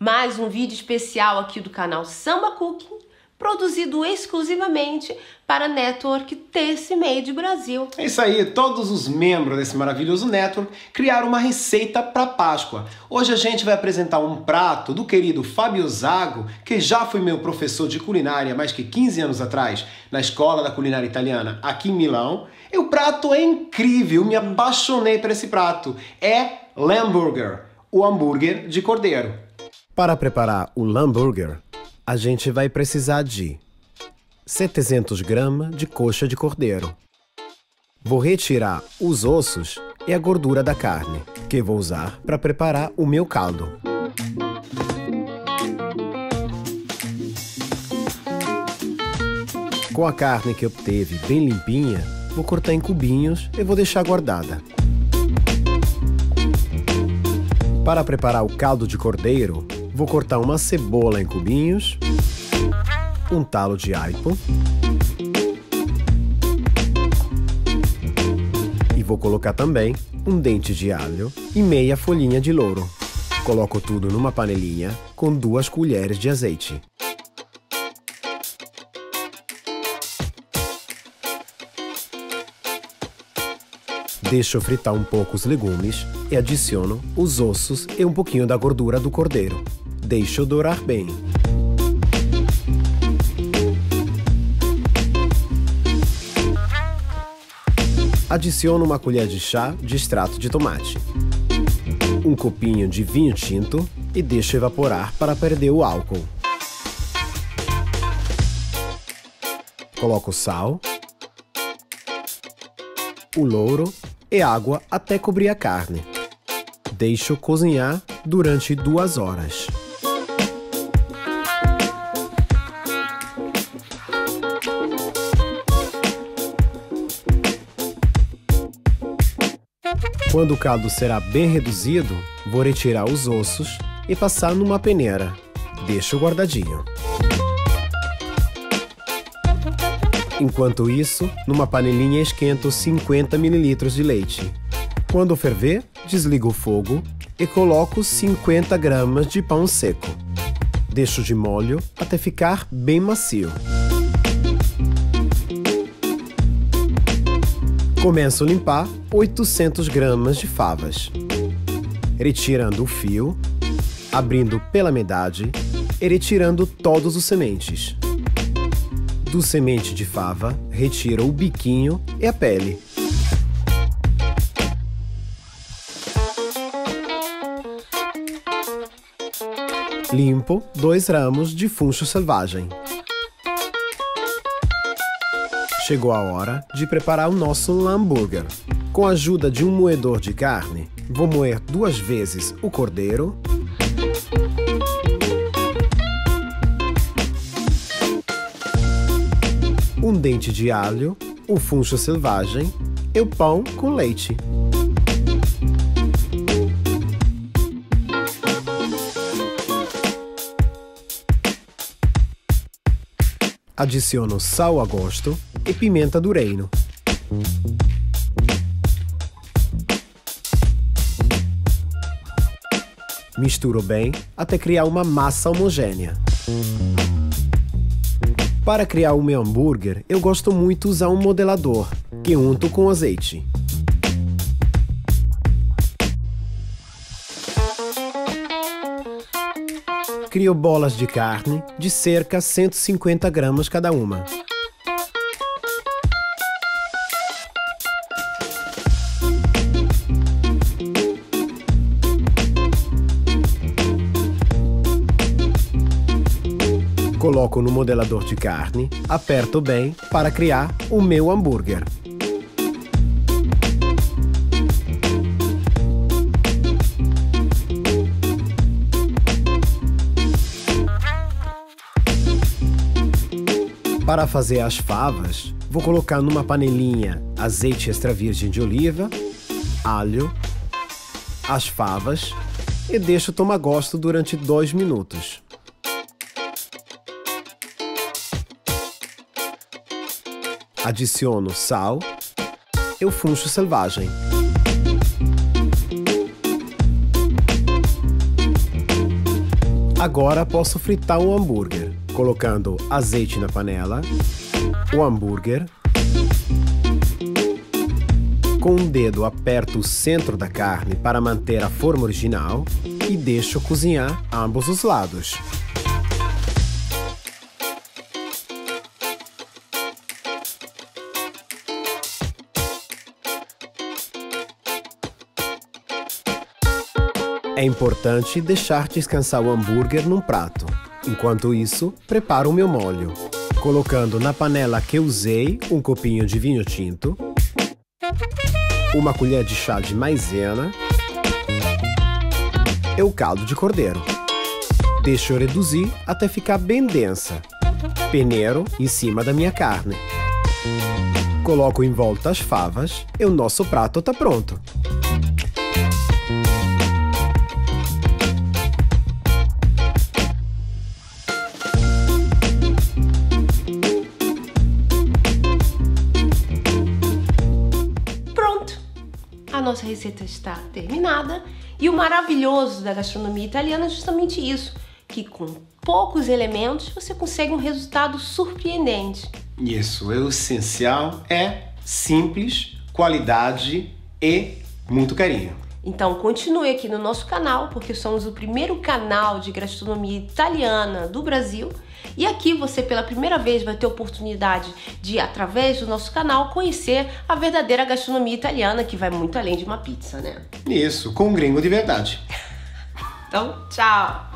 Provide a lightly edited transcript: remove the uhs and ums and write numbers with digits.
Mais um vídeo especial aqui do canal Samba Cooking, produzido exclusivamente para a Network Taste Made Brasil. É isso aí, todos os membros desse maravilhoso network criaram uma receita para Páscoa. Hoje a gente vai apresentar um prato do querido Fábio Zago, que já foi meu professor de culinária mais que 15 anos atrás, na Escola da Culinária Italiana aqui em Milão. E o prato é incrível, me apaixonei por esse prato. É Lamburger, o hambúrguer de cordeiro. Para preparar o Lamburger, a gente vai precisar de 700 gramas de coxa de cordeiro. Vou retirar os ossos e a gordura da carne, que vou usar para preparar o meu caldo. Com a carne que obteve bem limpinha, vou cortar em cubinhos e vou deixar guardada. Para preparar o caldo de cordeiro, vou cortar uma cebola em cubinhos, um talo de aipo e vou colocar também um dente de alho e meia folhinha de louro. Coloco tudo numa panelinha com 2 colheres de azeite. Deixo fritar um pouco os legumes e adiciono os ossos e um pouquinho da gordura do cordeiro. Deixo dourar bem. Adiciono uma colher de chá de extrato de tomate, um copinho de vinho tinto e deixo evaporar para perder o álcool. Coloco sal, o louro e água até cobrir a carne. Deixo cozinhar durante 2 horas. Quando o caldo será bem reduzido, vou retirar os ossos e passar numa peneira. Deixo guardadinho. Enquanto isso, numa panelinha esquento 50 ml de leite. Quando ferver, desligo o fogo e coloco 50 gramas de pão seco. Deixo de molho até ficar bem macio. Começo a limpar 800 gramas de favas, retirando o fio, abrindo pela metade e retirando todos os sementes. Do semente de fava, retiro o biquinho e a pele. Limpo 2 ramos de funcho selvagem. Chegou a hora de preparar o nosso Lamburger. Com a ajuda de um moedor de carne, vou moer 2 vezes o cordeiro, um dente de alho, o funcho selvagem e o pão com leite. Adiciono sal a gosto e pimenta do reino. Misturo bem até criar uma massa homogênea. Para criar o meu hambúrguer, eu gosto muito de usar um modelador, que unto com azeite. Crio bolas de carne de cerca 150 gramas cada uma. Coloco no modelador de carne, aperto bem para criar o meu hambúrguer. Para fazer as favas, vou colocar numa panelinha azeite extra virgem de oliva, alho, as favas e deixo tomar gosto durante 2 minutos. Adiciono sal e o funcho selvagem. Agora posso fritar um hambúrguer, colocando azeite na panela, o hambúrguer. Com um dedo aperto o centro da carne para manter a forma original e deixo cozinhar ambos os lados. É importante deixar descansar o hambúrguer num prato. Enquanto isso, preparo o meu molho, colocando na panela que usei um copinho de vinho tinto, uma colher de chá de maisena e o caldo de cordeiro. Deixo reduzir até ficar bem densa. Peneiro em cima da minha carne. Coloco em volta as favas e o nosso prato está pronto. A nossa receita está terminada e o maravilhoso da gastronomia italiana é justamente isso, que com poucos elementos você consegue um resultado surpreendente. Isso, o essencial é simples, qualidade e muito carinho. Então continue aqui no nosso canal, porque somos o primeiro canal de gastronomia italiana do Brasil. E aqui você pela primeira vez vai ter a oportunidade de, através do nosso canal, conhecer a verdadeira gastronomia italiana, que vai muito além de uma pizza, né? Isso, com um gringo de verdade. Então, tchau!